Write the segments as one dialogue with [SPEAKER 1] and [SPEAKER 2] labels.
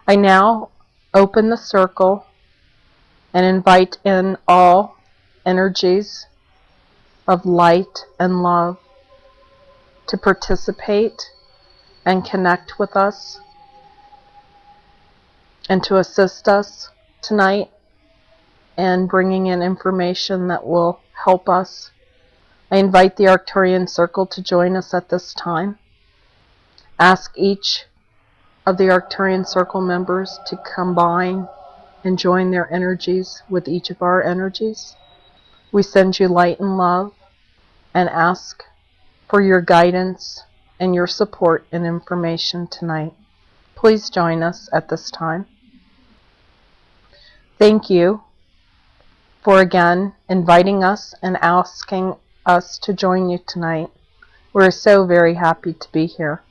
[SPEAKER 1] I now open the circle and invite in all energies of light and love to participate and connect with us and to assist us tonight in bringing in information that will help us. I invite the Arcturian circle to join us at this time. Ask each of the Arcturian circle members to combine and join their energies with each of our energies. We send you light and love and ask for your guidance and your support and information tonight. Please join us at this time. Thank you for again inviting us and asking us to join you tonight. We're so very happy to be here.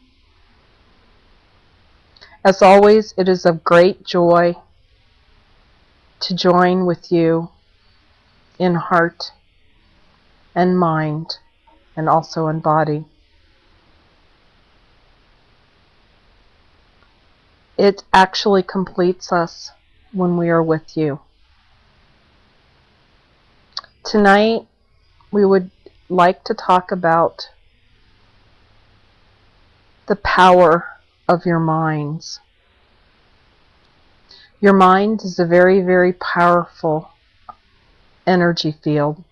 [SPEAKER 1] As always, it is of great joy to join with you in heart and mind and also in body. It actually completes us when we are with you. Tonight, we would like to talk about the power of your minds. Your mind is a very, very powerful energy field.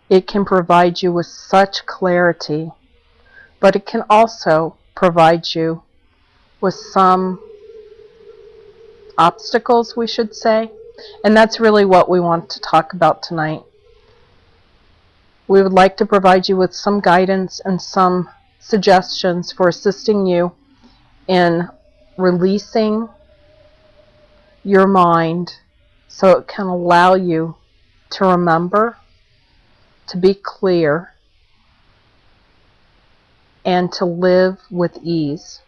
[SPEAKER 1] It can provide you with such clarity, but it can also provide you with some obstacles, we should say, and that's really what we want to talk about tonight. We would like to provide you with some guidance and some suggestions for assisting you in releasing your mind so it can allow you to remember, to be clear, and to live with ease.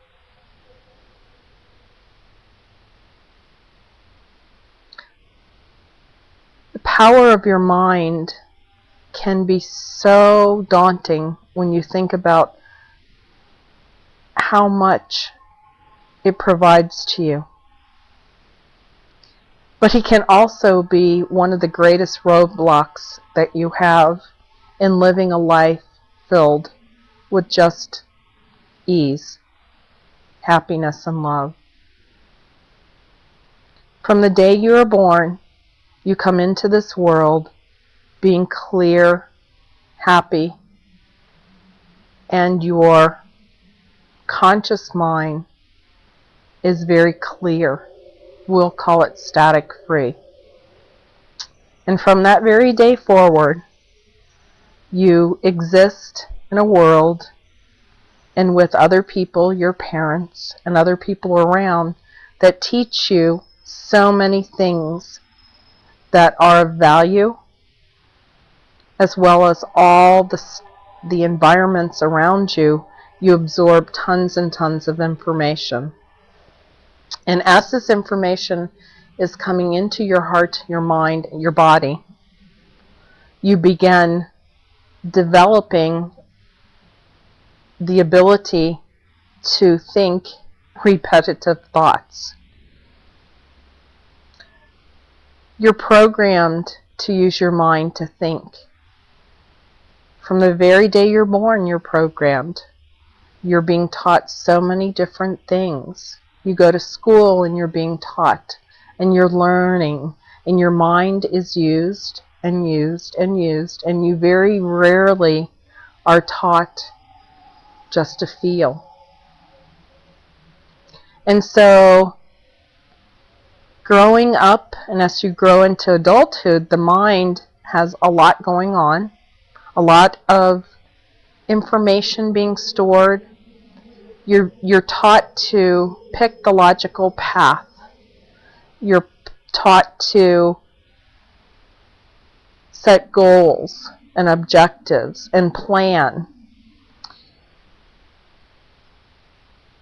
[SPEAKER 1] The power of your mind can be so daunting when you think about how much it provides to you. But it can also be one of the greatest roadblocks that you have in living a life filled with just ease, happiness, and love. From the day you are born, you come into this world being clear, happy, and your conscious mind is very clear. We'll call it static free. And from that very day forward, you exist in a world and with other people, your parents, and other people around that teach you so many things that are of value, as well as all the environments around you. You absorb tons and tons of information. And as this information is coming into your heart, your mind, your body, you begin developing the ability to think repetitive thoughts. You're programmed to use your mind to think. From the very day you're born, you're programmed. You're being taught so many different things. You go to school and you're being taught, and you're learning, and your mind is used and used and used, and you very rarely are taught just to feel. And so, growing up, and as you grow into adulthood, the mind has a lot going on, a lot of information being stored. You're taught to pick the logical path. You're taught to set goals and objectives and plan.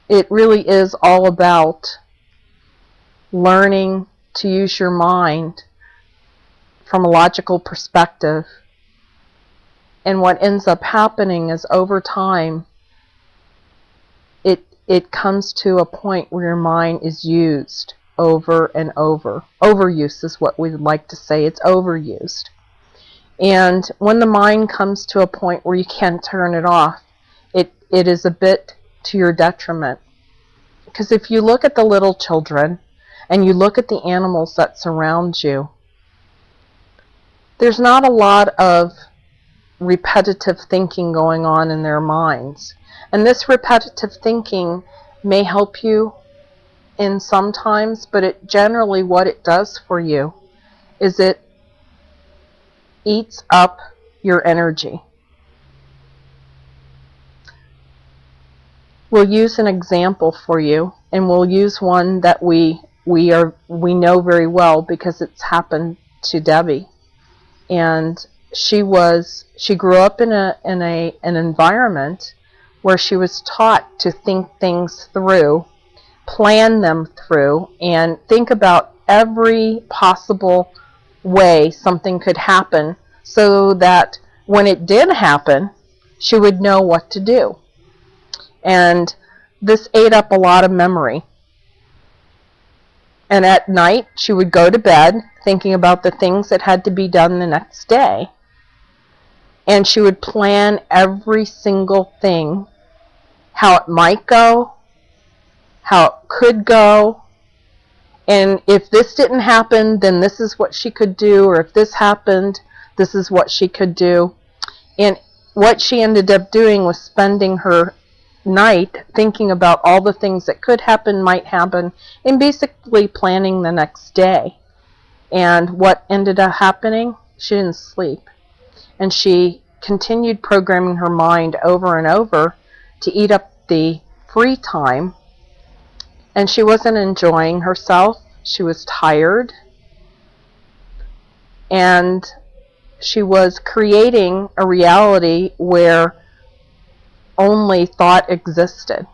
[SPEAKER 1] It really is all about learning to use your mind from a logical perspective. And what ends up happening is over time, it comes to a point where your mind is used over and over. Overuse is what we would like to say. It's overused. And when the mind comes to a point where you can't turn it off, it is a bit to your detriment. Because if you look at the little children and you look at the animals that surround you, there's not a lot of repetitive thinking going on in their minds. And this repetitive thinking may help you in sometimes, but it generally what it does for you is it eats up your energy. We'll use an example for you, and we'll use one that we know very well because it's happened to Debbie. And she grew up in an environment where she was taught to think things through, plan them through, and think about every possible way something could happen so that when it did happen, she would know what to do. And this ate up a lot of memory. And at night, she would go to bed thinking about the things that had to be done the next day. And she would plan every single thing, how it might go, how it could go, and if this didn't happen, then this is what she could do, or if this happened, this is what she could do. And what she ended up doing was spending her night thinking about all the things that could happen, might happen, and basically planning the next day. And what ended up happening? She didn't sleep. And she continued programming her mind over and over to eat up the free time. And she wasn't enjoying herself. She was tired. And she was creating a reality where only thought existed.